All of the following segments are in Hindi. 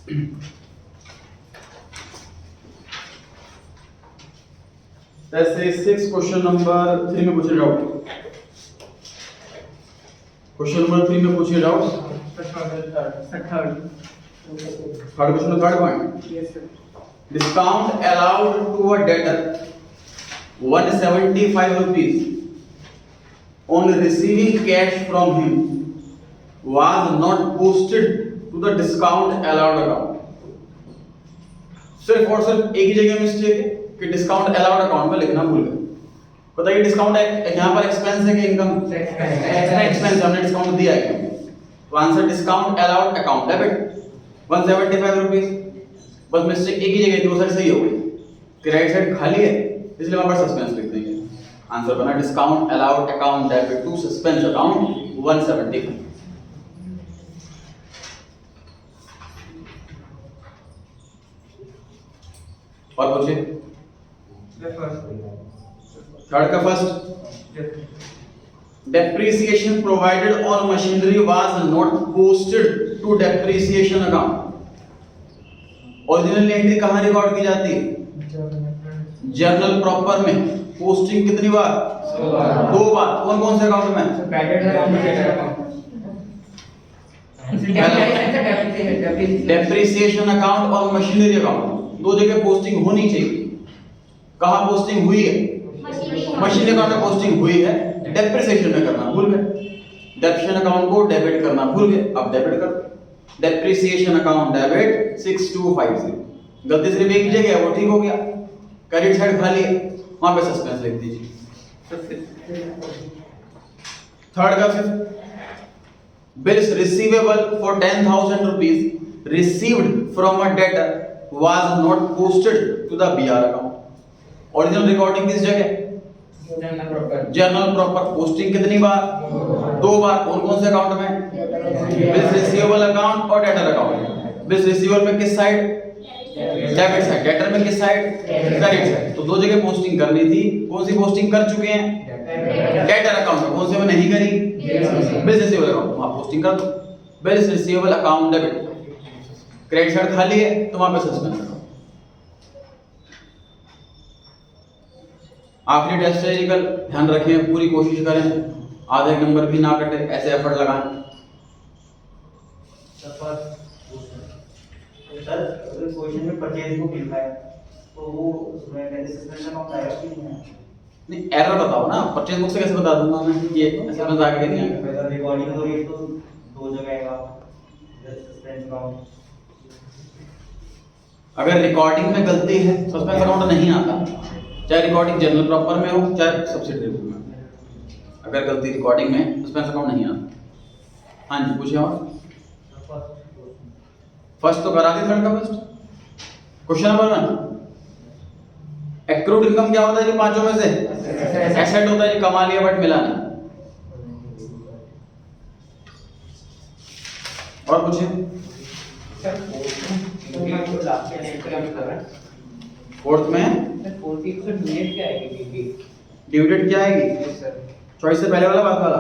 ऐसे 6 क्वेश्चन नंबर 3 में पूछे डाउट। क्वेश्चन नंबर 3 में पूछे doubt. Third question, third point. Yes sir. Discount allowed to a debtor 175 rupees on receiving cash from him was not posted to the discount allowed account। सिर्फ और सिर्फ एक ही जगह मिस्टेक है कि डिस्काउंट अलाउड अकाउंट में लिखना भूल गए। बताइए डिस्काउंट यहाँ पर एक्सपेंस है कि इनकम? एक्सपेंस। हमने डिस्काउंट दिया है, तो answer discount allowed account debit 175 rupees. बस मिस्टेक एक ही जगह थी, वो साइड सही हो गई कि राइट साइड खाली है, इसलिए वहां पर सस्पेंस लिख देंगे। आंसर बना discount allowed account debit to suspense account 175। और पूछिए थर्ड का first. Depreciation provided on machinery was not posted to depreciation account. Original entry कहां रिकॉर्ड की जाती है? जर्नल प्रॉपर में। पोस्टिंग कितनी बार? 2 बार। कौन कौन से अकाउंट में? डेप्रिसिएशन अकाउंट और मशीनरी अकाउंट, 2 जगह पोस्टिंग होनी चाहिए। कहां पोस्टिंग हुई है? मशीनरी अकाउंट में पोस्टिंग हुई है, डेप्रिसिएशन में करना भूल गए। डेप्रिसिएशन अकाउंट को डेबिट करना भूल गए, अब डेबिट कर। Depreciation account debit 6250। गलती सिर्फ एक ही जगह है, वो ठीक हो गया। क्रेडिट साइड खाली है, वहां पे सस्पेंस लिख दीजिए। थर्ड का फिर bills receivable for 10,000 rupees received from a debtor was not posted to the BR account. Original recording किस जगह? Journal proper. पोस्टिंग कितनी बार? 2 बार। कौन कौन से अकाउंट में? बिल्स रिसीवेबल अकाउंट और डेटर अकाउंट। बिल्स रिसीवेबल में किस साइड? Debit side. डेटर में किस साइड? Credit side. तो 2 जगह पोस्टिंग करनी थी, कौन सी पोस्टिंग कर चुके हैं? डेटर अकाउंट में। कौन से में नहीं करी? बिल्स रिसीवेबल अकाउंट, वहां पोस्टिंग कर दो। Bills receivable account debit. Credit side खाली है, तो वहां पे सस्पेंस करो। आखिरी टेस्ट है रिकल, ध्यान रखें, पूरी कोशिश करें, आधे नंबर भी ना कटे, ऐसे एफर्ट लगाएं। सर अगर क्वेश्चन में परचेज बुक लिखा है तो वो उसमें कैसे सस्पेंस अकाउंट आएगा कि नहीं आएगा? नहीं एरर बताओ ना, परचेज बुक से कैसे बता दूंगा मैं कि ये सस्पेंस आ गया नहीं आएगा। पहले रिकॉर्डिंग हो रही है तो 2 जगह आएगा सस्पेंस अकाउंट। अगर रिकॉर्डिंग में गलती है सस्पेंस अकाउंट नहीं आता, चाहे रिकॉर्डिंग जनरल प्रॉपर में हो चाहे सब्सिडरी बुक में। अगर गलती रिकॉर्डिंग में सस्पेंस अकाउंट नहीं आता। हाँ जी पूछिए। और फर्स्ट तो करा दी, थर्ड का first. Question number 1, accrued income क्या होता है जी? 5 में से एसेट होता है जी, कमा लिया बट मिला नहीं। और पूछिए। फोर्थ में ड्यू डेट क्या आएगी? चॉइस से पहले वाला बाद वाला?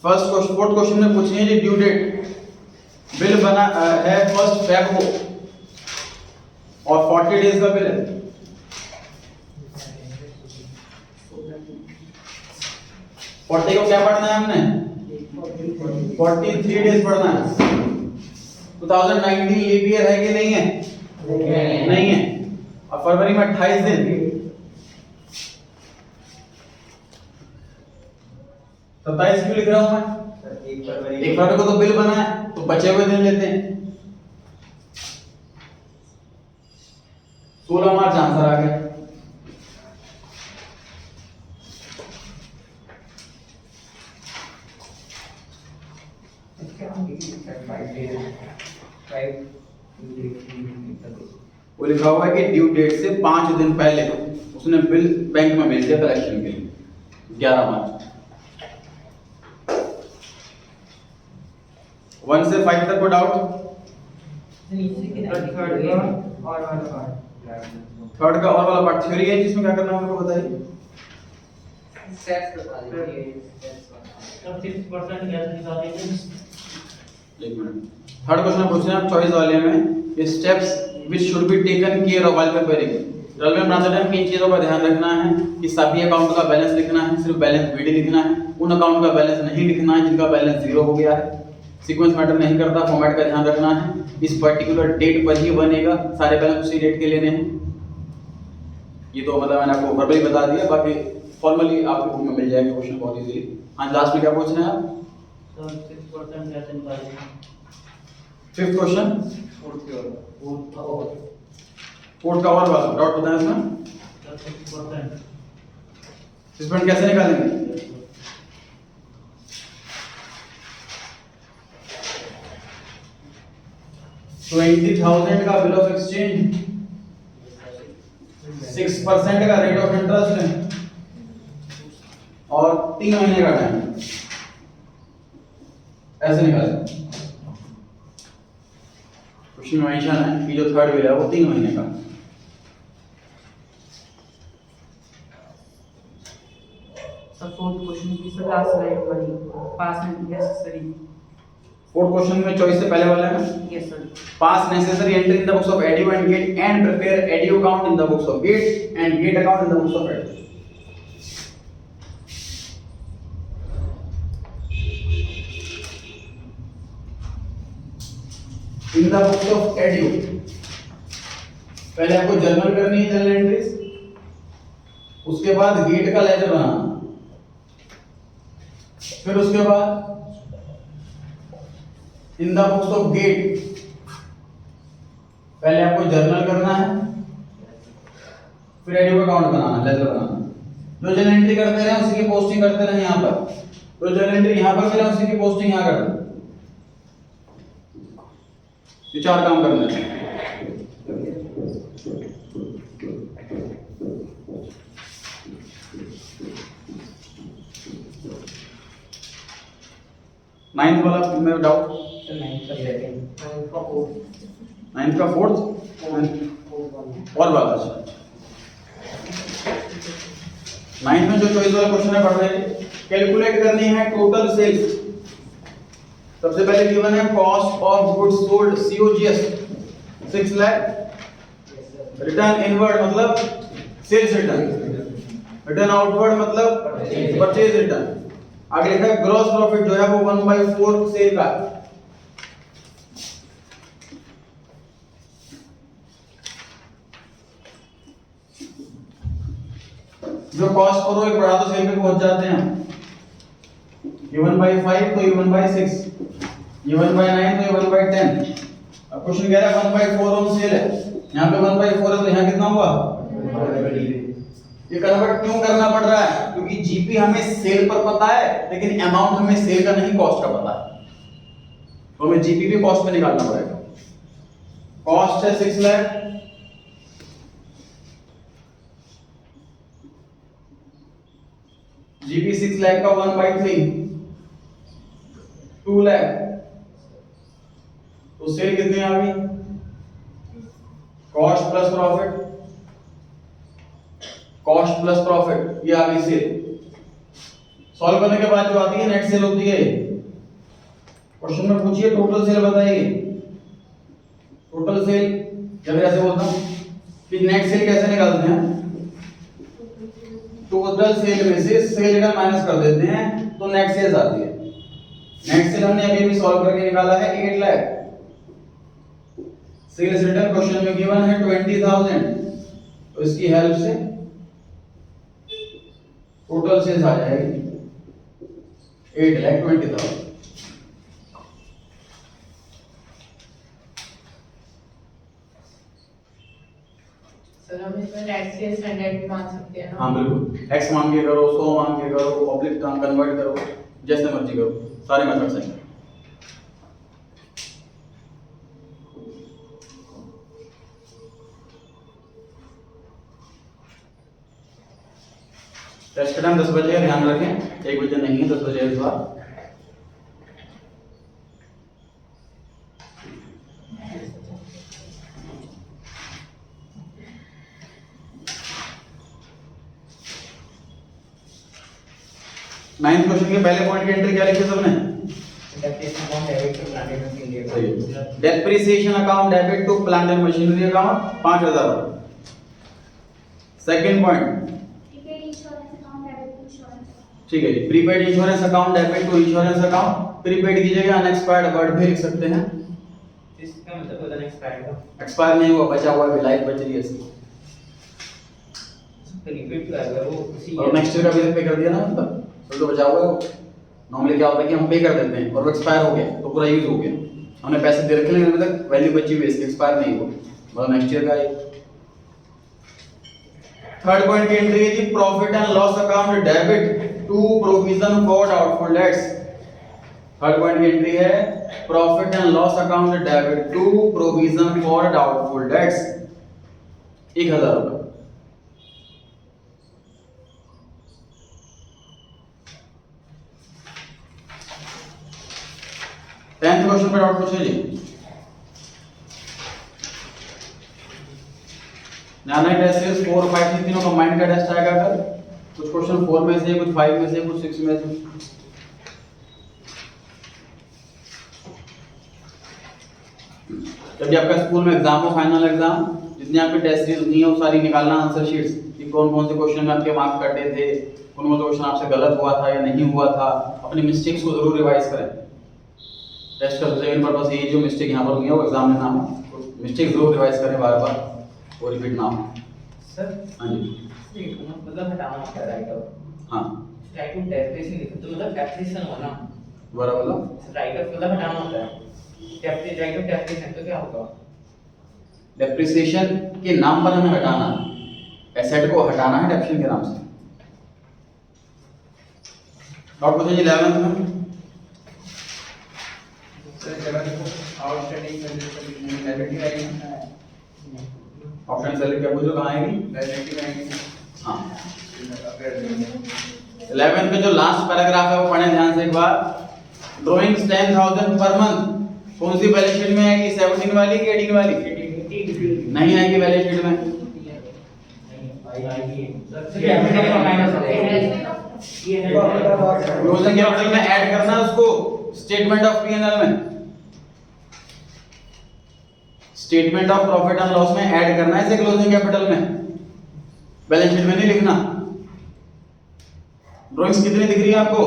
फर्स्ट क्वेश्चन, फोर्थ क्वेश्चन में पूछनी है जी ड्यू डेट। बिल बना है 1 फेब को और 40 डेज का बिल है। फोर्टी को क्या पढ़ना है हमने? 43 डेज पढ़ना है। 2019 लीप ईयर है कि नहीं है? नहीं है। और फरवरी में 28 दिन, 27 क्यों लिख रहा हूं मैं? 1 फरवरी को तो बिल बना है, तो बचे हुए दिन लेते हैं। 16 मार्च आंसर आ गया। वो लिखा हुआ है कि ड्यू डेट से 5 दिन पहले उसने बिल बैंक में भेज दिया कलेक्शन के लिए, 11 मार्च। 1 से 5 तक को डाउट? थर्ड का और वाला पार्ट थ्योरी है, जिसमें क्या करना है मेरे को बताइए। सेट्स बता दीजिए। 6% कैसे निकालेंगे? एक मिनट, थर्ड क्वेश्चन पूछ रहे हैं चॉइस वाले में, steps which should be taken care of while preparing. Railway बनाते टाइम किन चीजों का ध्यान रखना है कि सभी अकाउंट का बैलेंस लिखना है, सिर्फ बैलेंस बीडी लिखना है, उन अकाउंट का बैलेंस नहीं लिखना है जिनका बैलेंस जीरो हो गया है, सीक्वेंस मैटर नहीं करता, फॉर्मेट का ध्यान रखना है, इस पर्टिकुलर डेट पर ही बनेगा, सारे बैलेंस उसी डेट के लेने हैं। ये तो मतलब मैंने आपको वर्बली बता दिया, बाकी फॉर्मली आपके बुक में मिल जाएगा क्वेश्चन बहुत इजीली। हाँ, लास्ट में क्या पूछ रहे हैं आप? सर 6% कैसे निकालें? फिफ्थ क्वेश्चन, फोर्थ का और वाला डॉट बताएं इसमें, 6% कैसे निकालेंगे? तो 80,000 का बिल ऑफ एक्सचेंज, 6% का रेट ऑफ इंटरेस्ट है और 3 महीने का टाइम, ऐसे निकालें। क्वेश्चन में मेंशन है कि जो थर्ड बिल है वो 3 महीने का। सर फोर्थ क्वेश्चन की सर लास्ट स्लाइड वाली पास नेसेसरी। फोर्थ क्वेश्चन में चॉइस से पहले वाला है ना, yes sir. Pass necessary entry in the books of Adio and Gate and prepare Adio account in the books of Gate and Gate account in the books of Adio. In the books of Adio पहले आपको जर्नल करनी है, जर्नल एंट्रीज, उसके बाद गेट का लेजर बनाना, फिर उसके बाद in the books of Gate पहले आपको जर्नल करना है, फिर एडियो अकाउंट बनाना, लेजर बनाना। जो जर्नल एंट्री करते रहे उसी की पोस्टिंग करते रहे यहाँ पर, तो जर्नल एंट्री यहाँ पर मिला उसी की पोस्टिंग यहाँ कर दें। ये 4 काम करने हैं। नाइन्थ वाला में डाउट, नाइन्थ का फोर्थ और वाला। नाइन्थ में जो चॉइस वाला क्वेश्चन है पढ़ रहे हैं, कैलकुलेट करनी है टोटल सेल्स। सबसे पहले गिवन है cost of goods sold COGS 6 lakh, return inward मतलब सेल्स रिटर्न, रिटर्न आउटवर्ड मतलब परचेज रिटर्न। आगे लिखा है ग्रॉस प्रॉफिट जो है वो 1/4 सेल का। जो कॉस्ट पर हो एक बढ़ा तो सेल पे पहुंच जाते हैं। ये 1/5 तो ये 1/6, ये 1/9 तो ये 1/10। अब क्वेश्चन कह रहा है 1/4 ऑन सेल है, यहाँ पे 1/4 है तो यहाँ कितना हुआ? ये कन्वर्ट क्यों करना पड़ रहा है? क्योंकि जीपी हमें सेल पर पता है लेकिन अमाउंट हमें सेल का नहीं, कॉस्ट का पता है, तो हमें जीपी भी कॉस्ट में निकालना पड़ेगा। कॉस्ट है 6 लाख, जीपी 6 लाख का 1/3 2 लाख, तो सेल कितनी आ गई? Cost plus profit, cost plus profit, ये आ गई सेल। सॉल्व करने के बाद जो आती है नेट सेल होती है। क्वेश्चन में पूछिए टोटल सेल बताइए, टोटल सेल जब ऐसे बोलता हूं कि नेट सेल कैसे निकालते हैं, टोटल सेल में से सेल रिटर्न माइनस कर देते हैं तो नेट सेल्स आती है। नेट सेल हमने अभी भी सॉल्व करके निकाला है 8 लाख। सेल्स रिटर्न क्वेश्चन में गिवन है 20,000, तो इसकी हेल्प से टोटल सेल्स आ जाएगी 8,20,000। सर हम इसमें नेट सेल्स एंड नेट मान सकते हैं ना? हाँ बिल्कुल, x मान के करो, 100 मान के करो, ऑब्लिक टर्म कन्वर्ट करो, जैसे मर्जी करो, सारे मेथड्स हैं। टेस्ट का टाइम 10 बजे है, ध्यान रखें, 1 बजे नहीं है, 10 बजे है इस बार। नाइन्थ क्वेश्चन के पहले पॉइंट की एंट्री क्या लिखी सबने? Depreciation account debit to plant and machinery. Depreciation account debit to plant and machinery account 5000। Second point, prepaid insurance account debit to insurance. ठीक है जी, prepaid insurance account debit to insurance account. Prepaid की जगह अनएक्सपायर्ड वर्ड भी लिख सकते हैं। इसका मतलब होता है एक्सपायर्ड का एक्सपायर नहीं हुआ, बचा हुआ है, लाइफ बच रही है इसकी। रिपीट अगर वो उसी और नेक्स्ट ईयर का भी पे कर दिया ना, मतलब तो बचा हुआ है वो। नॉर्मली क्या होता है कि हम पे कर देते हैं और वो एक्सपायर हो गया तो पूरा यूज हो गया, हमने पैसे दे रखे लेकिन अभी तक वैल्यू बची हुई है इसकी, एक्सपायर नहीं हुआ, मतलब नेक्स्ट ईयर का है। थर्ड पॉइंट की एंट्री है जी, profit and loss account debit to provision for doubtful debts. Third point की एंट्री है profit and loss account debit to provision for doubtful debts 1000 रुपए। टेंथ क्वेश्चन पर डाउट पूछे जी। नाना टेस्ट 4 और 5 तीनों कंबाइंड का टेस्ट आएगा। अगर कुछ क्वेश्चन 4 में से, कुछ 5 में से, कुछ 6 में से। जब भी आपका स्कूल में एग्जाम हो, फाइनल एग्जाम, जितनी आपकी टेस्ट सीरीज हुई है वो सारी निकालना आंसर शीट्स कि कौन कौन से क्वेश्चन में आपके मार्क्स कटे थे, कौन कौन से क्वेश्चन आपसे गलत हुआ था या नहीं हुआ था। अपनी मिस्टेक्स को जरूर रिवाइज करें। टेस्ट का सबसे मेन पर्पस ये, जो मिस्टेक यहाँ पर हुई है वो एग्जाम में ना हो, मिस्टेक जरूर रिवाइज करें बार बार, वो रिपीट ना हो। सर हाँ जी, एक मतलब हटाना होता है राइट ऑफ हाँ राइट टू डेप्रिसिएशन लिखो तो मतलब डेप्रिसिएशन हुआ ना, बराबर। राइट ऑफ मतलब हटाना होता है, डेप्रिसिएशन राइट ऑफ डेप्रिसिएशन तो क्या होगा? डेप्रिसिएशन के नाम पर हमें हटाना, एसेट को हटाना है डेप्रिसिएशन के नाम से। डॉट पूछे जी 11th में। आउटस्टैंडिंग लायबिलिटी आएगी, ऑप्शन सेलेक्ट क्या पूछो, कहाँ आएगी? लायबिलिटी आएगी। हाँ 11th में जो लास्ट पैराग्राफ है वो पढ़ें ध्यान से एक बार। ड्राइंग्स 10,000 पर मंथ कौन सी बैलेंस शीट में आएगी? 17 वाली कि 18 वाली? नहीं आएगी बैलेंस शीट में। क्लोजिंग कैपिटल में ऐड करना है उसको स्टेटमेंट ऑफ P&L में, statement of profit and loss में ऐड करना है इसे क्लोजिंग कैपिटल में, बैलेंस शीट में नहीं लिखना। ड्राइंग्स कितनी दिख रही है आपको?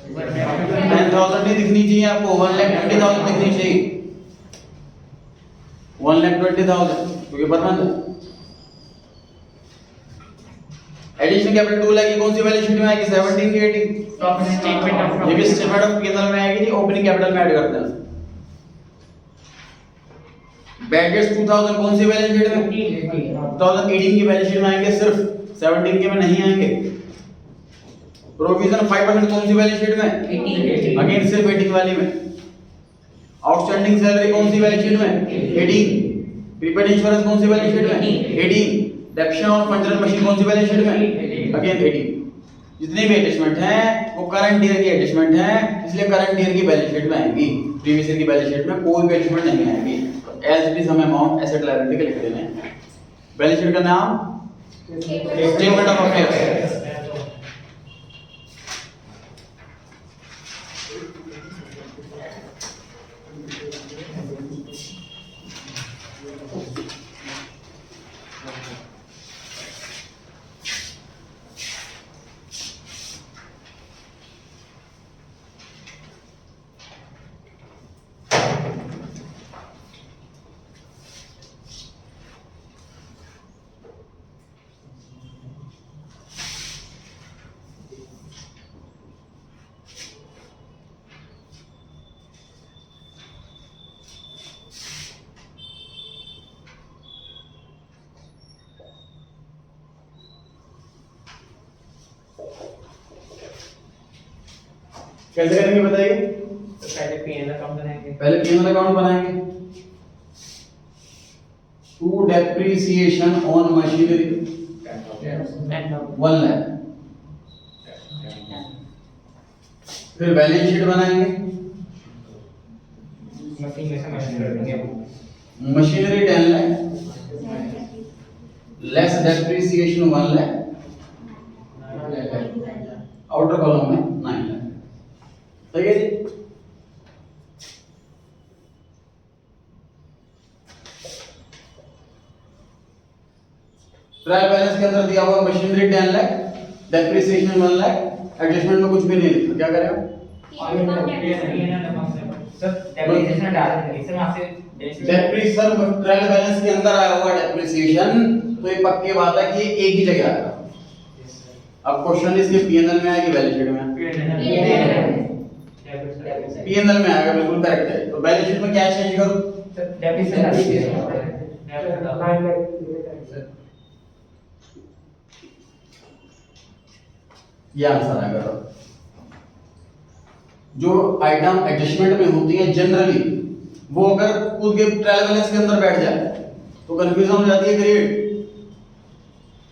10,000 नहीं दिखनी चाहिए आपको, 1,20,000 दिखनी चाहिए, 1,20,000 क्योंकि per month. Addition capital tool है कि कौन सी बैलेंस शीट में आएगी? 17 की 18? ये भी स्टेटमेंट ऑफ P&L में आएगी, ओपनिंग कैपिटल में ऐड करते हैं। बैड डेट्स 2000 कौन सी बैलेंस शीट में? 2018 की बैलेंस शीट में आएंगे सिर्फ, 17 के में नहीं आएंगे। प्रोविजन 5% कौन सी बैलेंस शीट में? 18 अगेन सिर्फ 18 वाली में। आउटस्टैंडिंग सैलरी कौन सी बैलेंस शीट में? 18। प्रीपेड इंश्योरेंस कौन सी बैलेंस शीट में? 18। डेप्शन और फंक्शनल मशीन कौन सी बैलेंस शीट में? अगेन 18। जितने भी एडजस्टमेंट हैं वो करंट ईयर की एडजस्टमेंट हैं, इसलिए करंट ईयर की बैलेंस शीट में आएंगी, प्रीवियस ईयर की बैलेंस शीट में कोई भी एडजस्टमेंट नहीं आएगी। एज इट इज हमें अमाउंट एसेट लायबिलिटी के लिख देने हैं। बैलेंस शीट का नाम स्टेटमेंट ऑफ अफेयर्स। कैसे करेंगे बताइए? तो पहले P&L अकाउंट बनाएंगे, पहले P&L अकाउंट बनाएंगे। To depreciation on machinery 1 lakh. फिर बैलेंस शीट बनाएंगे, मशीन में से मशीन कर देंगे। Machinery 10 lakh less depreciation 1 lakh, outer column में 9 लाख। ठीक है जी। ट्रायल बैलेंस के अंदर दिया हुआ machinery 10 lakh, depreciation 1 lakh, adjustment में कुछ भी नहीं लिखा, क्या करेगा? डेप्रिसिएशन ट्रायल बैलेंस के अंदर आया हुआ डेप्रिसिएशन, तो ये पक्की बात है कि ये एक ही जगह आएगा। अब क्वेश्चन इसके पीएनएल में आएगी, बैलेंस शीट में? पीएनएल में आएगा, बिल्कुल करेक्ट है। तो बैलेंस शीट में क्या चेंज करूं? ये आंसर आएगा। जो आइटम एडजस्टमेंट में होती है जनरली, वो अगर खुद के ट्रायल बैलेंस के अंदर बैठ जाए तो कंफ्यूजन हो जाती है क्रिएट।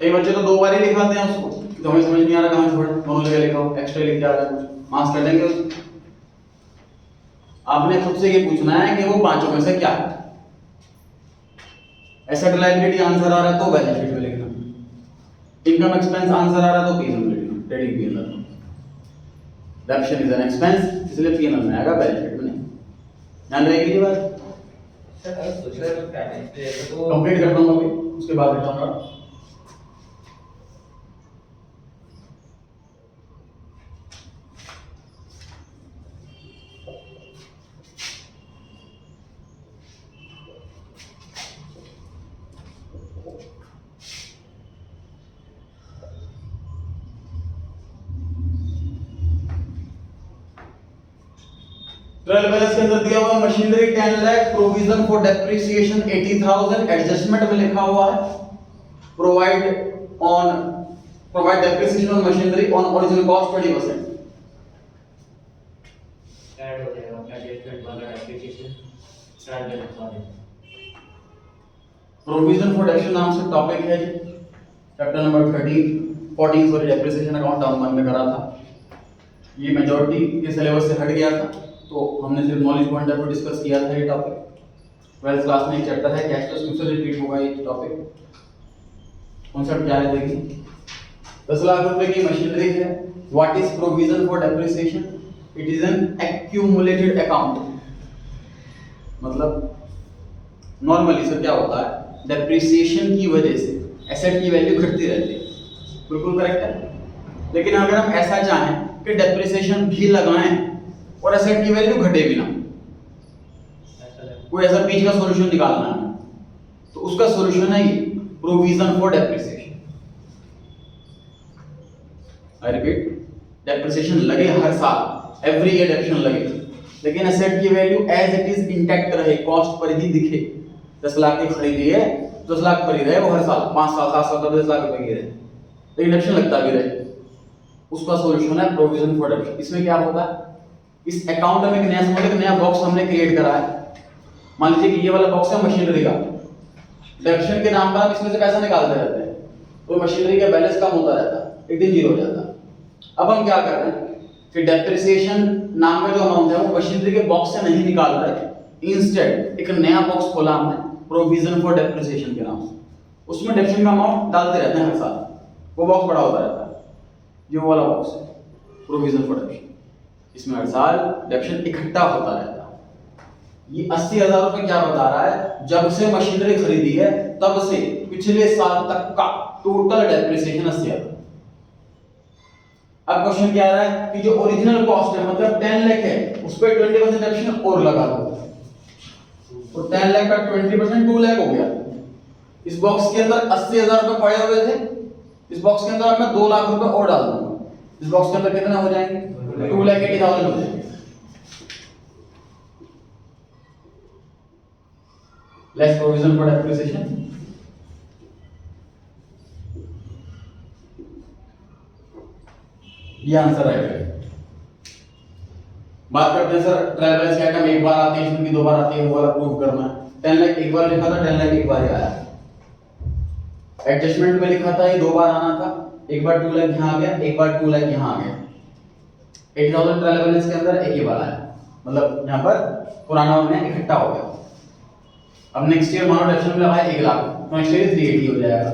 कई बच्चे तो दो बार ही लिखाते हैं उसको, तो हमें समझ नहीं आ रहा कहां छोड़े, दोनों जगह लिखा हो, एक्स्ट्रा लिख के आ रहा है, कुछ मार्क्स कर देंगे उसको। आपने खुद से ये पूछना है कि वो पांचों में से क्या है। एसेट लायबिलिटी आंसर आ रहा है तो बैलेंस शीट में लिखना, इनकम एक्सपेंस आंसर आ रहा है तो पीएनएल में लिखना, trading PNL. डेप्शन is an expense, इसलिए पीएनएल में आएगा, बैलेंस शीट में नहीं। ध्यान रहेगी ये बात। कंप्लीट कर दूंगा अभी, उसके बाद बताऊंगा। ट्रायल बैलेंस के अंदर दिया हुआ machinery 10 lakh, provision for depreciation 80,000, adjustment में लिखा हुआ है provide depreciation on machinery on original cost 20%। Add हो जाएगा एडजस्टमेंट वाला डेप्रिसिएशन ट्रायल बैलेंस वाले। प्रोविजन फॉर डेप्रिसिएशन नाम से टॉपिक है जी, chapter number 14 sorry, depreciation account term 1 में करा था। ये मेजॉरिटी के सिलेबस से हट गया था, तो हमने सिर्फ knowledge point of view discuss किया था ये टॉपिक। 12th क्लास में एक चैप्टर है कैश फ्लो, उससे रिपीट होगा ये टॉपिक। कॉन्सेप्ट क्या है देखिए, 10 लाख रुपए की मशीनरी है। What is provision for depreciation? It is an accumulated account. मतलब नॉर्मली सर क्या होता है, डेप्रिसिएशन की वजह से एसेट की वैल्यू घटती रहती है, बिल्कुल करेक्ट है। लेकिन अगर हम ऐसा चाहें कि डेप्रिसिएशन भी लगाएं और एसेट की वैल्यू घटे भी ना, कोई ऐसा बीच का सॉल्यूशन निकालना है, तो उसका सॉल्यूशन है ये provision for depreciation. I repeat, depreciation लगे हर साल, एवरी ईयर डेप्रिसिएशन लगे, लेकिन एसेट की value as it is intact रहे, कॉस्ट पर ही दिखे। 10 लाख की खरीदी है, 10 लाख पर ही रहे वो हर साल, 5 साल 7 साल तक 10 लाख रुपए की रहे, लेकिन डेप्रिसिएशन लगता भी रहे, उसका सॉल्यूशन है प्रोविजन फॉर डेप्रिसिएशन। इसमें क्या होता है, इस अकाउंट में एक नया बॉक्स हमने क्रिएट करा है। मान लीजिए कि ये वाला बॉक्स है मशीनरी का, डेप्रिसिएशन के नाम पर हम इसमें से पैसा निकालते रहते हैं, तो मशीनरी का बैलेंस कम होता रहता है, एक दिन जीरो हो जाता है। अब हम क्या कर रहे हैं कि डेप्रिसिएशन नाम का जो अमाउंट है वो मशीनरी के बॉक्स से नहीं निकाल रहे, इंस्टेड एक नया बॉक्स खोला हमने प्रोविजन फॉर डेप्रिसिएशन के नाम से, उसमें डेप्रिसिएशन का अमाउंट डालते रहते हैं हर साल, वो बॉक्स बड़ा होता रहता है। ये वाला बॉक्स है प्रोविजन फॉर डेप्रिसिएशन, इसमें हर साल डेप्रिसिएशन इकट्ठा होता रहता है। ये 80,000 रुपए क्या बता रहा है, जब से मशीनरी खरीदी है तब से पिछले साल तक का टोटल डेप्रिसिएशन 80,000। अब क्वेश्चन क्या आ रहा है कि जो ओरिजिनल कॉस्ट है मतलब 10 लाख है, उस पर 20% डेप्रिसिएशन और लगा दो, तो 10 लाख का 20% 2 लाख हो गया। इस बॉक्स के अंदर 80,000 रुपए पड़े हुए थे, इस बॉक्स के अंदर मैं 2 लाख रुपए और डाल दूंगा, इस बॉक्स के अंदर कितना हो जाएंगे, 2,80,000 हो जाएंगे। लेस प्रोविजन फॉर डेप्रिसिएशन, ये आंसर आएगा। बात करते हैं सर ट्रायल बैलेंस के आइटम एक बार आते हैं, इसमें 2 बार आती है, वो वाला प्रूव करना है। 10 लाख एक बार लिखा था, 10 लाख एक बार ही आया। एडजस्टमेंट में लिखा था ये 2 बार आना था, एक बार 2 लाख यहाँ आ गया, एक बार 2 लाख यहाँ आ गया। 80,000 ट्रायल बैलेंस के अंदर एक ही बार आया, मतलब यहाँ पर पुराना और नया इकट्ठा हो गया। अब नेक्स्ट ईयर मानो डेप्रिसिएशन में लगाया 1 लाख, तो नेक्स्ट ईयर 380 हो जाएगा,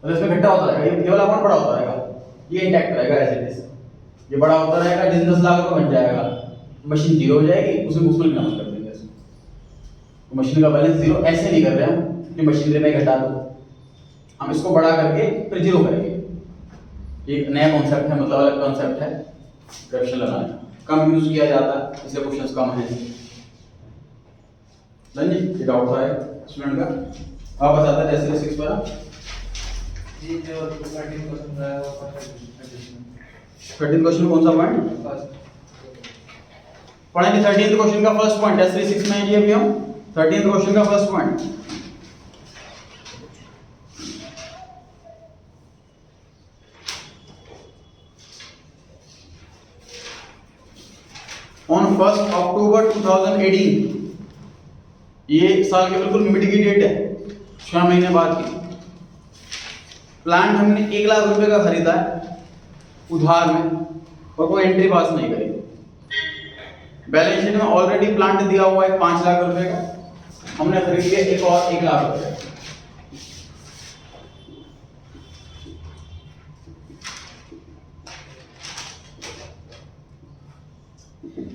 मतलब इसमें इकट्ठा होता रहेगा, ये वाला अमाउंट बड़ा होता रहेगा, ये इंटैक्ट रहेगा ऐसे जैसे, ये बड़ा होता रहेगा, जिस 10 लाख रुपए बन जाएगा, मशीन जीरो हो जाएगी, उसमें कम कर देंगे। तो मशीन का बैलेंस जीरो ऐसे नहीं कर रहे हम कि मशीनरी में घटा दो, हम इसको बढ़ा करके फिर जीरो करेंगे। एक नया कॉन्सेप्ट है, मतलब अलग कॉन्सेप्ट है फ्रैक्शन लगाने का, कम यूज किया जाता है, इसलिए क्वेश्चंस कम हैं। डन जी, ये डाउट था स्टूडेंट का। आप बताते हैं जैसे 6 पर जी जो 13 क्वेश्चन है वो फर्स्ट 13 क्वेश्चन कौन सा पॉइंट पढ़ेंगे? 13th क्वेश्चन का फर्स्ट पॉइंट है 6 में जी। अभी हम 13th क्वेश्चन का फर्स्ट पॉइंट, ऑन 1 अक्टूबर 2018, ये साल के बिल्कुल मिड की डेट है, 6 महीने बाद की। प्लांट हमने 1 लाख रुपए का खरीदा है उधार में और कोई एंट्री पास नहीं करी। बैलेंस शीट में ऑलरेडी प्लांट दिया हुआ है 5 लाख रुपए का, हमने खरीद लिया एक और 1 लाख रुपए।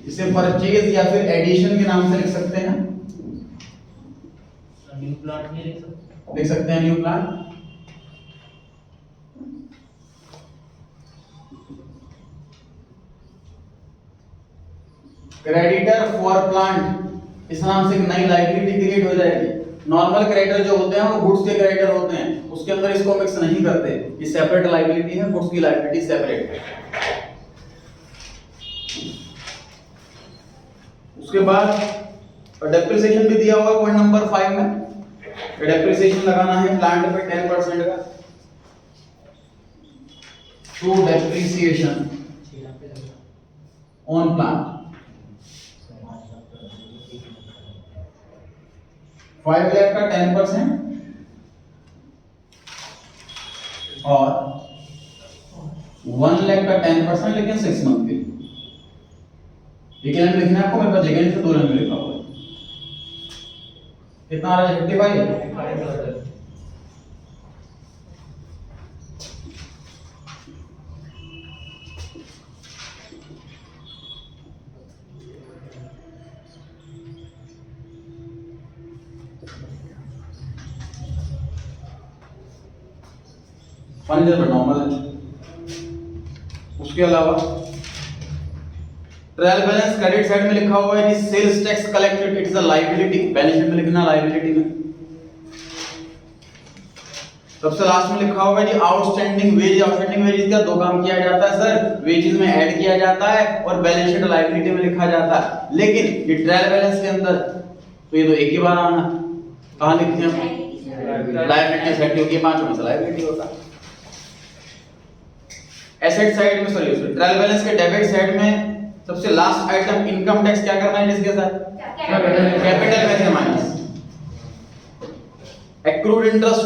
इसे परचेज या फिर एडिशन के नाम से लिख सकते हैं। न्यू प्लांट नहीं लिख सकते? लिख सकते हैं new plant. Creditor for plant, इस नाम से एक नई लायबिलिटी क्रिएट हो जाएगी। नॉर्मल क्रेडिटर जो होते हैं वो गुड्स के क्रेडिटर होते हैं, उसके अंदर इसको मिक्स नहीं करते, ये सेपरेट लायबिलिटी है, गुड्स की लायबिलिटी सेपरेट है। उसके बाद डेप्रिसिएशन भी दिया हुआ है पॉइंट नंबर 5 में। डेप्रिसिएशन लगाना है प्लांट पे 10% का। To depreciation on plant 5 lakh का 10% और 1 लाख का 10%, लेकिन 6 मंथ के। एक लाइन लिखना है आपको, मेरे पास जगह नहीं, तो 2 लाइन में लिखा हुआ है। कितना आ रहा है? 55। फंड नॉर्मल है। उसके अलावा ट्रायल बैलेंस क्रेडिट साइड में लिखा हुआ है कि sales tax collected it is a liability, balance sheet में लिखना लायबिलिटी में। सबसे लास्ट में लिखा हुआ है कि आउटस्टैंडिंग वेज, आउटस्टैंडिंग वेज का 2 काम किया जाता है सर, वेजेस में ऐड किया जाता है और बैलेंस शीट लायबिलिटी में लिखा जाता है। लेकिन ये ट्रायल बैलेंस के अंदर तो ये तो एक ही बार आना, कहां लिखते हैं लायबिलिटी साइड, क्योंकि 5 में से लायबिलिटी होता है। एसेट साइड में, सॉरी ट्रायल बैलेंस के डेबिट साइड में सबसे लास्ट आइटम इनकम टैक्स क्या करना है जिसके साथ? कैपिटल में से माइनस। एक्रूड इंटरेस्ट,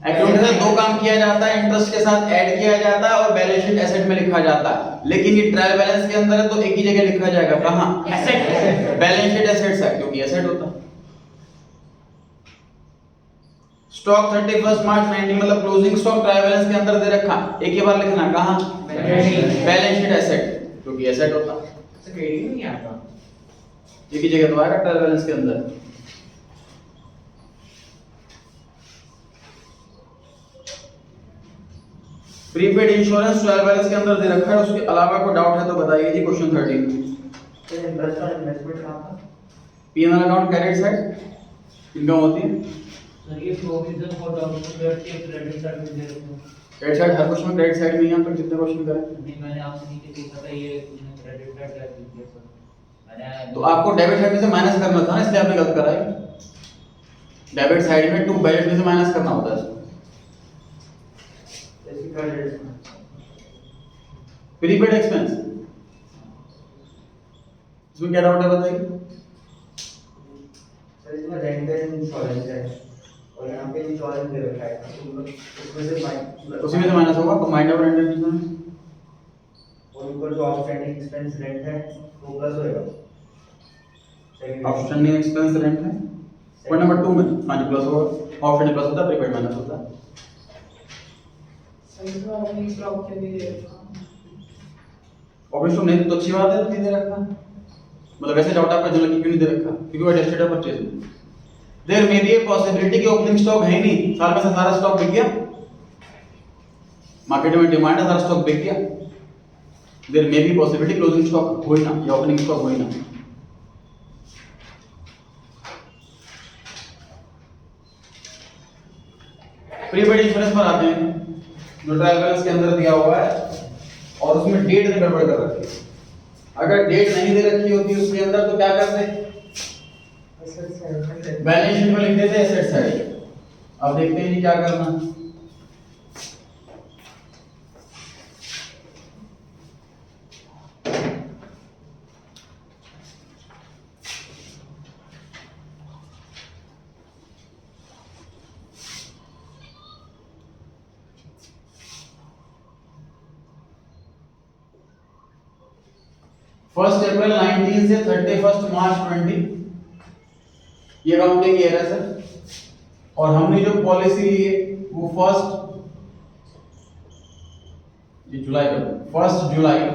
एक्रूड से 2 काम किया जाता है, इंटरेस्ट के साथ ऐड किया जाता है और बैलेंस शीट एसेट में लिखा जाता है। लेकिन ये ट्रायल बैलेंस के अंदर है तो एक ही जगह लिखा जाएगा, कहां? Asset, balance sheet asset side, क्योंकि एसेट होता है। स्टॉक 31 मार्च 19, मतलब क्लोजिंग स्टॉक ट्रायल बैलेंस के अंदर दे रखा, एक ही बार लिखना, कहां? बैलेंस शीट एसेट, क्योंकि एसेट होता है। क्रेडिट नहीं आता, एक ही जगह तो आएगा ट्रायल बैलेंस के अंदर। प्रीपेड इंश्योरेंस ट्रायल बैलेंस के अंदर दे रखा है, उसके अलावा कोई डाउट है तो बताइए जी। क्वेश्चन 13, तो इंटरेस्ट और इन्वेस्टमेंट कहां था? P&L account credit side income होती है। सर ये प्रोविजन फॉर डाउनलोड के क्रेडिट साइड में दे रखा है। क्रेडिट साइड हर क्वेश्चन में क्रेडिट साइड में ही है, तो कितने क्वेश्चन करें? नहीं मैंने आपसे नीचे पूछा था, ये क्रेडिट साइड का लिख सर मैंने। तो आपको डेबिट साइड में से माइनस करना था ना, इसलिए आपने गलत करा है। डेबिट साइड में टू बैलेंस में से माइनस करना होता है। जैसे क्रेडिट प्रीपेड एक्सपेंस, इसमें क्या डाउट है बताइए? सर इसमें रेंटल इंश्योरेंस है और यहाँ पे इंश्योरेंस दे रखा है, तो उसमें से उसी में से माइनस होगा, तो माइंड ऑफ रेंटल इंश्योरेंस और ऊपर जो आउटस्टैंडिंग एक्सपेंस रेंट है वो प्लस होएगा। आउटस्टैंडिंग एक्सपेंस रेंट है पॉइंट नंबर 2 में, हाँ जी प्लस होगा, आउटस्टैंडिंग प्लस होता है, प्रीपेड माइनस होता है। सही तो अपनी स्टॉक के लिए ऑपरेशन नहीं तो अच्छी बात है, तो नहीं दे रखा, मतलब वैसे डाउट आपका जो लगी क्यों नहीं दे रखा? क्योंकि वो टेस्टेड है परचेज में। There may be a possibility कि ओपनिंग स्टॉक है ही नहीं, साल में से सारा स्टॉक बिक गया, मार्केट में डिमांड है, सारा स्टॉक बिक गया, there may be possibility closing stock हो ही ना या ओपनिंग स्टॉक हो ही ना। प्रीपेड इंश्योरेंस पर आते हैं, जो ट्रायल बैलेंस के अंदर दिया हुआ है और उसमें डेट ने गड़बड़ कर रखी है। अगर डेट नहीं दे रखी होती उसके अंदर तो क्या करते, बैलेंस शीट में लिख देते एसेट साइड। अब देखते हैं जी क्या करना। फर्स्ट अप्रैल 19 से 31 मार्च 20 ये अकाउंटिंग ईयर है सर, और हमने जो पॉलिसी ली है वो फर्स्ट जुलाई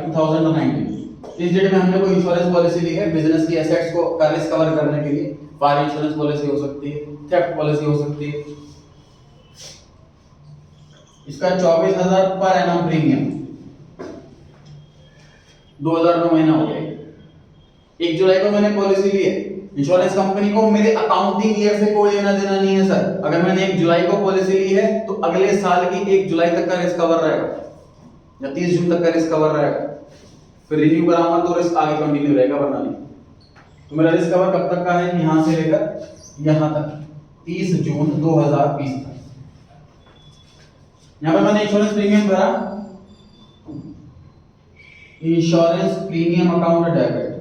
2019 इस डेट में हमने कोई इंश्योरेंस पॉलिसी ली है बिजनेस की एसेट्स को का रिस्क कवर करने के लिए। फायर इंश्योरेंस पॉलिसी हो सकती है, थेफ्ट पॉलिसी हो सकती है। इसका 24,000 पर एनम प्रीमियम 2000 का महीना हो गया। 1 जुलाई को मैंने पॉलिसी ली है, इंश्योरेंस कंपनी को मेरे अकाउंटिंग ईयर से कोई लेना देना नहीं है सर। अगर मैंने 1 जुलाई को पॉलिसी ली है तो अगले साल की 1 जुलाई तक का रिस्क कवर रहेगा या 30 जून तक का रिस्क कवर रहेगा। फिर रिन्यू कराऊंगा तो रिस्क आगे कंटिन्यू रहेगा, वरना नहीं। तो मेरा रिस्क कवर कब तक का है, यहां से लेकर यहां तक 30 जून 2020 तक। यहां पर मैंने इंश्योरेंस प्रीमियम भरा, insurance premium account debit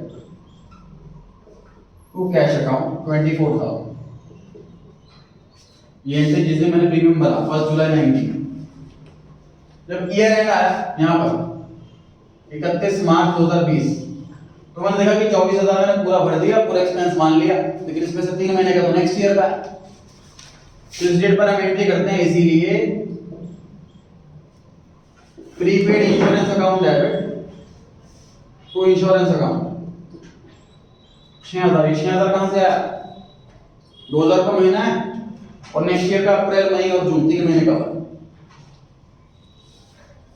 to cash account 24,000। ये एंट्री जिस दिन मैंने प्रीमियम भरा 1 जुलाई 19। जब ईयर एंड आया यहां पर 31 मार्च 2020 तो मैंने देखा कि 24,000 मैंने पूरा भर दिया, पूरा एक्सपेंस मान लिया, लेकिन इसमें से 3 महीने का तो नेक्स्ट ईयर का। तो इस डेट पर हम एंट्री करते हैं, इसीलिए prepaid insurance account debit to insurance account 6,000 कहां से आया, 2000 का महीना है और नेक्स्ट ईयर का अप्रैल मई और जून 3 महीने का।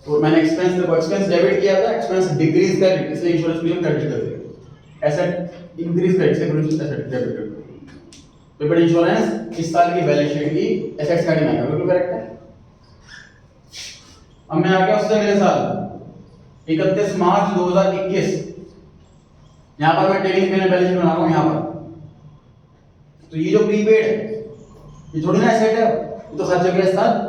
तो मैंने एक्सपेंस डेबिट किया था, एक्सपेंस डिक्रीज कर इसलिए इंश्योरेंस प्रीमियम क्रेडिट कर दिया, एसेट इंक्रीज कर इसलिए एसेट डेबिट कर दिया। प्रीपेड इंश्योरेंस इस साल की बैलेंस शीट की एसेट साइड में आएगा, बिल्कुल करेक्ट है। अब मैं आ गया उससे अगले साल 31 मार्च 2021, यहां पर मैं ट्रेडिंग मैंने बैलेंस शीट बना रहा हूं यहां पर। तो ये जो प्रीपेड है ये थोड़ी ना एसेट है, ये तो खर्च हो गया इस साल।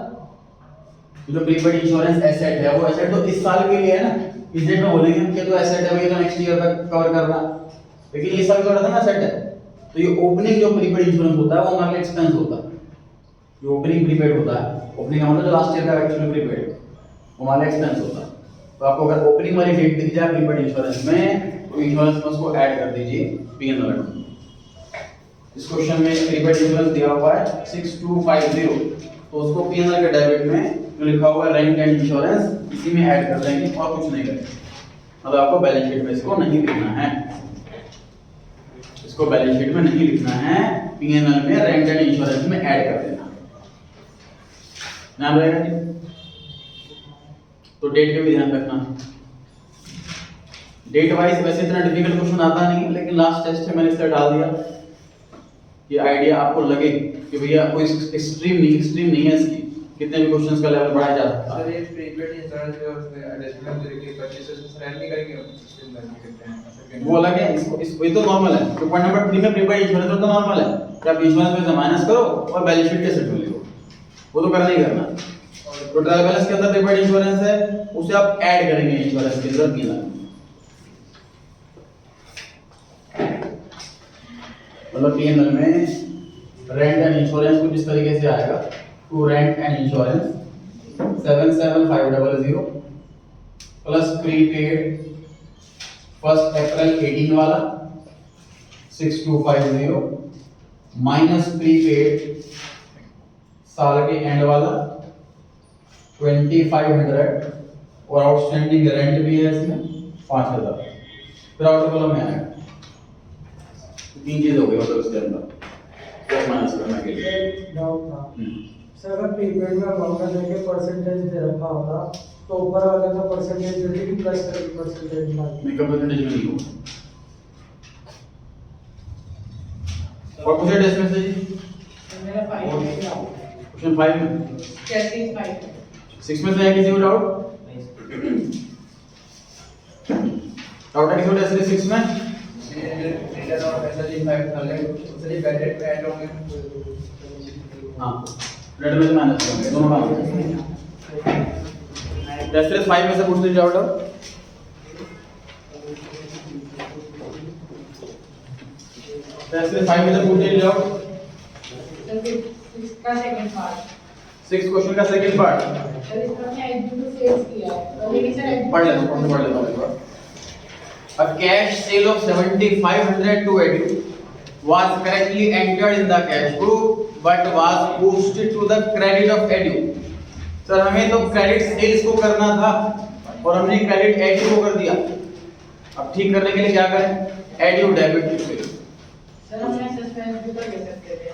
जो प्रीपेड इंश्योरेंस एसेट है वो एसेट तो इस साल के लिए है ना, इस डेट में बोलेंगे हम कि तो एसेट है भाई, तो नेक्स्ट ईयर तक कवर करना, लेकिन ये साल थोड़ा सा ना एसेट है। तो ये ओपनिंग जो प्रीपेड इंश्योरेंस होता है वो हमारे लिए एक्सपेंस होता है। जो ओपनिंग प्रीपेड होता है, ओपनिंग मतलब जो लास्ट ईयर का एक्चुअली प्रीपेड वो हमारे एक्सपेंस होता है। तो आपको अगर ओपनिंग वाली डेट दिख जाए प्रीपेड इंश्योरेंस में तो इंश्योरेंस में उसको ऐड कर दीजिए पीएनएल अकाउंट। इस क्वेश्चन में प्रीपेड इंश्योरेंस दिया हुआ है 6250, तो उसको पीएनएल के डेबिट में जो लिखा हुआ है रेंट एंड इंश्योरेंस इसी में ऐड कर देंगे और कुछ नहीं करेंगे। मतलब आपको बैलेंस शीट में इसको नहीं लिखना है, इसको बैलेंस शीट में नहीं लिखना है, पीएनएल में रेंट एंड इंश्योरेंस में ऐड कर देना। नाम रहेगा जी। तो डेट का भी ध्यान रखना। डेट वाइज वैसे इतना डिफिकल्ट क्वेश्चन आता नहीं है, लेकिन लास्ट टेस्ट में मैंने इसलिए डाल दिया कि आइडिया आपको लगे कि भैया कोई एक्सट्रीम नहीं है इसकी, कितने भी क्वेश्चंस का लेवल बढ़ाया जा सकता है। सर ये प्रीपेड इंश्योरेंस जो उसमें एडिशनल तरीके का परचेसेस रैंक नहीं करेंगे, सिस्टम में करते हैं वो अलग है, इसको ये तो नॉर्मल है। तो पॉइंट नंबर 3 में प्रीपेड इंश्योरेंस तो नॉर्मल है कि आप इंश्योरेंस में से माइनस करो और बैलेंस शीट के सेट में लिखो, वो तो करना ही करना। तो ट्रायल बैलेंस के अंदर प्रीपेड इंश्योरेंस है, उसे आप ऐड करेंगे इंश्योरेंस के अंदर पीएनएल। मतलब पीएनएल में रेंट एंड इंश्योरेंस कुछ इस तरीके से आएगा, to rent and insurance 77500 plus prepaid 1 April 18 वाला 6250 माइनस प्रीपेड साल के एंड वाला 2500 और आउटस्टैंडिंग रेंट भी है इसमें 5000। फिर आउटर कॉलम में आएगा 3 चीज हो गई मतलब इसके अंदर। फाइनेंस करने के लिए। डाउट था हम्म। सर, अगर पेमेंट में अमाउंट देके परसेंटेज दे रखा होगा तो ऊपर वाले का परसेंटेज देते कि प्लस करके परसेंटेज मेकअप परसेंटेज में नहीं होगा। और पूछे टेस्ट में से जी मेरा 5 है। क्वेश्चन 5 में कैसे 5 है? 6 में से है किसी को डाउट? डाउट है किसी को टेस्ट 6 में? रिटर्न और एसएलजी 5000 उससे बैलेट ऐड होंगे। हाँ रेड में से माइनस करेंगे दोनों काम टेस्ट 5 में से पूछ लीजिए डाउट। टेस्ट 5 में से पूछ लीजिए डाउट। सर इसका सेकंड पार्ट 6 क्वेश्चन का सेकंड पार्ट सर, इसका हमने एडजू टू सेल्स किया है तो लेकिन सर पढ़ लेता हूं एक बार। A cash sale of 7500 to Edu was correctly entered in the cash book but was posted to the credit of Edu. Sir हमें तो क्रेडिट सेल्स को करना था और हमने क्रेडिट एडू को कर दिया। अब ठीक करने के लिए क्या करें? एडू डेबिट टू सेल्स। सर हमने सस्पेंस भी तो ले सकते थे।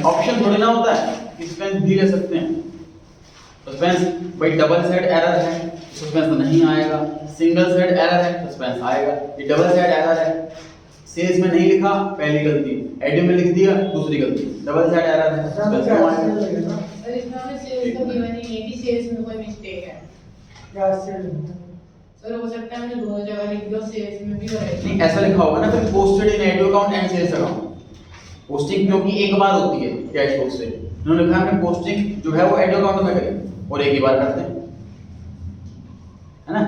ऑप्शन थोड़ी ना होता है कि सस्पेंस भी ले सकते हैं। सस्पेंस भाई डबल साइड एरर है, सस्पेंस नहीं आएगा। सिंगल साइड एरर है, सस्पेंस आएगा। ये डबल साइड एरर है, सेल्स में नहीं लिखा पहली गलती, एडू में लिख दिया दूसरी गलती। डबल साइड एरर है, सस्पेंस क्यों आएगा? सर इसमें हमने सेल्स तो गिवन ही है कि सेल्स में कोई मिस्टेक है। क्या सेल सर हो सकता है हमने दोनों जगह लिख दिया, सेल्स में भी हो नहीं ऐसा लिखा होगा ना फिर पोस्टेड इन एडू account and sales account. Posting क्योंकि एक बार होती है कैश बुक से, उन्होंने लिखा है पोस्टिंग जो है वो एडू अकाउंट में करें और एक ही बार करते हैं, है ना?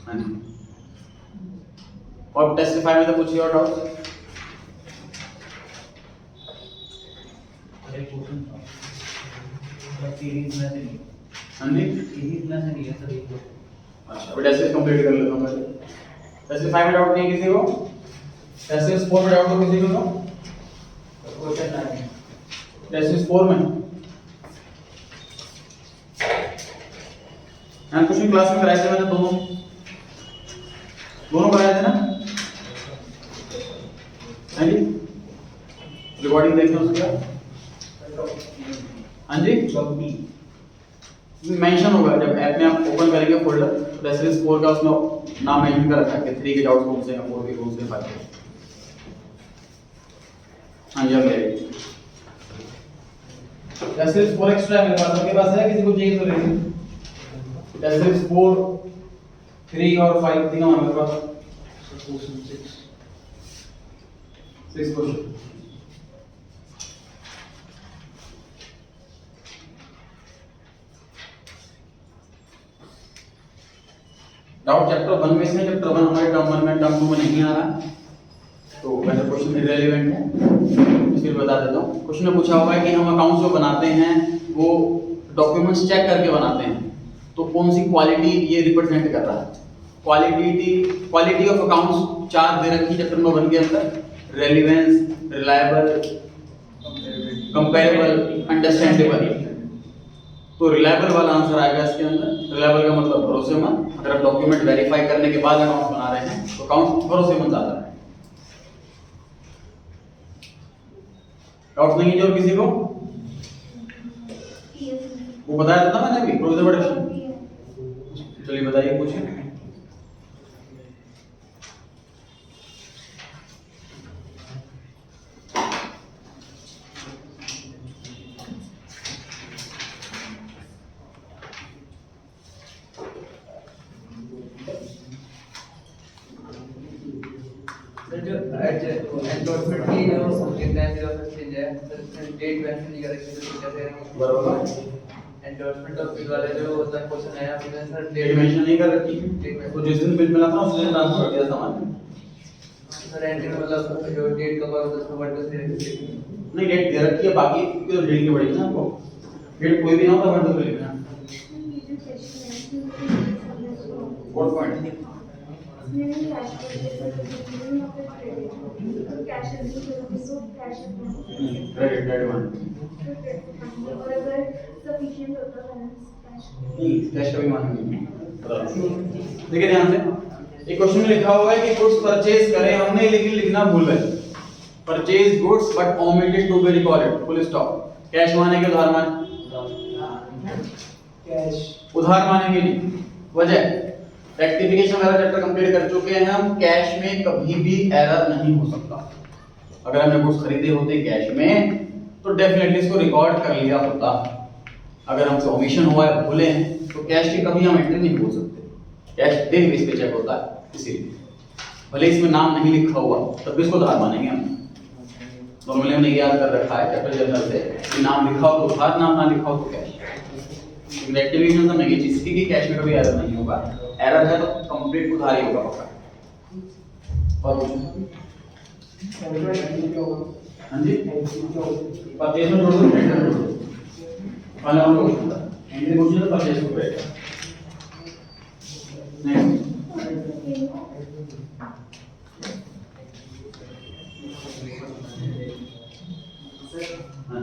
हाँ जी। और टेस्टिफाई में तो पूछिए और डाउट। अरे क्वेश्चन सीरीज में से नहीं, हाँ जी सीरीज में से नहीं है सर ये तो। अच्छा अभी टेस्ट कंप्लीट कर लेता हूं मैं। टेस्टिफाई में डाउट नहीं किसी को? टेस्ट 4 में डाउट हो किसी को? क्वेश्चन ना है। टेस्ट 4 में हाँ क्वेश्चन क्लास में कराए थे मैंने दोनों कराए थे ना? हाँ जी रिकॉर्डिंग देखना उसका। हाँ जी मेंशन होगा जब ऐप में आप ओपन करेंगे फोल्डर रेसिडेंस 4 का, उसमें नाम मेंशन कर रखा है कि 3 के डाउट कौन से हैं, 4 के कौन से, 5 के। हाँ जी अब रेसिडेंस 4 एक्स्ट्रा है मेरे पास, आपके पास है? किसी को चाहिए तो ले लीजिए। रेसिडेंस 4 3 और 5 तीनों हैं मेरे पास। 6 क्वेश्चन डाउट चैप्टर 1 में से चैप्टर 1 हमारे टर्म 1 में टर्म 2 में नहीं आ रहा, तो वैसे क्वेश्चन इररिलेवेंट है इसलिए बता देता हूँ। क्वेश्चन में पूछा हुआ है कि हम अकाउंट्स जो बनाते हैं वो डॉक्यूमेंट्स चेक करके बनाते हैं, तो कौन सी क्वालिटी ये रिप्रेजेंट कर रहा है? क्वालिटी ऑफ अकाउंट्स 4 दे रखी चैप्टर नंबर 1 के अंदर, रेलेवेंस, रिलायबल, कंपैरेबल, अंडरस्टैंडेबल। तो रिलायबल वाला आंसर आएगा इसके अंदर। रिलायबल का मतलब भरोसेमंद। अगर आप डॉक्यूमेंट वेरीफाई करने के बाद अकाउंट बना रहे हैं तो अकाउंट भरोसेमंद आता है। डाउट नहीं है जो किसी को? वो बताया था मैंने अभी प्रोविजन प्रोडक्शन। चलिए बताइए पूछिए। जो एंडोर्समेंट की जो कितना जो चेंज है सर डेट मेंशन नहीं कर रखी तो कैसे बराबर एंडोर्समेंट और बिल वाले जो होता है क्वेश्चन है आपने सर डेट मेंशन नहीं कर रखी, तो जिस दिन बिल मिला था उस दिन ट्रांसफर कर दिया सामान। सर एंट्री मतलब जो डेट का होगा उसको वर्ड से नहीं डेट दे रखी है, बाकी की तो डेट की पड़ेगी ना आपको। डेट कोई भी ना होता वर्ड से लिखना। और पॉइंट क्रेडिट डेट वन नहीं कैश का भी मानेंगे। देखिए ध्यान से एक क्वेश्चन में लिखा हुआ है कि गुड्स परचेज करें हमने लेकिन लिखना भूल गए। Purchase goods but omitted to be recorded, full stop. Cash मानेंगे उधार माने? कैश उधार मानेंगे नहीं। वजह रेक्टिफिकेशन वाला चैप्टर कंप्लीट कर चुके हैं हम। कैश में कभी भी एरर नहीं हो सकता। अगर हमने गुड्स खरीदे होते कैश में तो डेफिनेटली इसको रिकॉर्ड कर लिया होता। अगर हमसे ओमिशन हुआ है, भूले हैं, तो कैश की कभी हम एंट्री नहीं बोल सकते। कैश डे बेस पे चेक होता है, इसीलिए भले इसमें नाम नहीं लिखा हुआ तब भी इसको उधार मानेंगे हम। नॉर्मली हमने याद कर रखा है कैपिटल जनरल से कि नाम लिखा हो तो उधार, नाम ना लिखा हो तो कैश। रेक्टिफिकेशन में ये चीज थी कि कैश में कभी एरर नहीं होगा। एरर है तो कंप्लीट उधार ही होगा पक्का। और हाँ जी, परचेज में जोड़ दो, एंट्री जोड़ दो। पहले हम लोग एंट्री क्वेश्चन तो परचेज को बैठा। नेक्स्ट हाँ